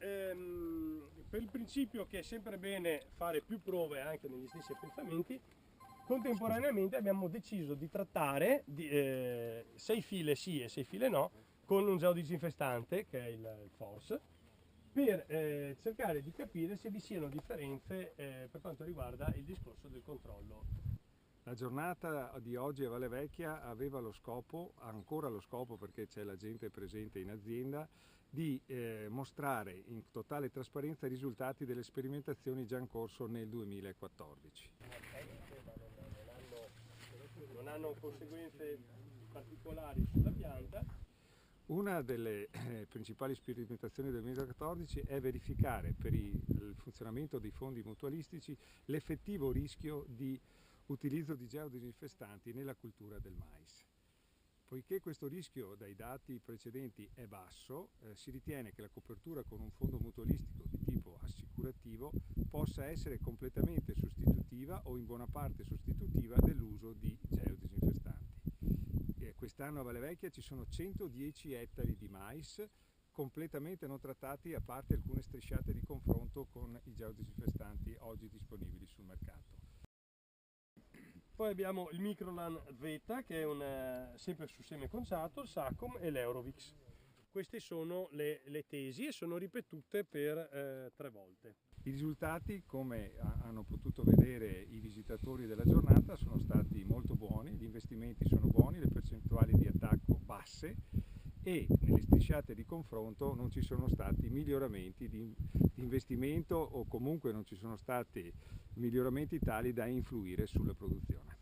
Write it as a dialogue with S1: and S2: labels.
S1: per il principio che è sempre bene fare più prove anche negli stessi appezzamenti, contemporaneamente abbiamo deciso di trattare 6 file sì e 6 file no con un geodisinfestante che è il Force, per cercare di capire se vi siano differenze per quanto riguarda il discorso del controllo.
S2: La giornata di oggi a Valle Vecchia aveva lo scopo, ha ancora lo scopo perché c'è la gente presente in azienda, di mostrare in totale trasparenza i risultati delle sperimentazioni già in corso nel 2014.
S1: Non hanno conseguenze particolari sulla pianta.
S2: Una delle principali sperimentazioni del 2014 è verificare per il funzionamento dei fondi mutualistici l'effettivo rischio di utilizzo di geodisinfestanti nella cultura del mais. Poiché questo rischio dai dati precedenti è basso, si ritiene che la copertura con un fondo mutualistico di tipo assicurativo possa essere completamente sostitutiva o in buona parte sostitutiva dell'uso di geodisinfestanti. Quest'anno a Valle Vecchia ci sono 110 ettari di mais completamente non trattati, a parte alcune strisciate di confronto con i geodisinfestanti oggi disponibili sul mercato.
S1: Poi abbiamo il Microlan Z che è sempre su seme conciato, il Sacom e l'Eurovix. Queste sono le tesi e sono ripetute per 3 volte.
S2: I risultati, come hanno potuto vedere i visitatori della giornata, sono stati molto buoni, gli investimenti sono buoni, le percentuali di attacco basse e nelle strisciate di confronto non ci sono stati miglioramenti di investimento o comunque non ci sono stati miglioramenti tali da influire sulla produzione.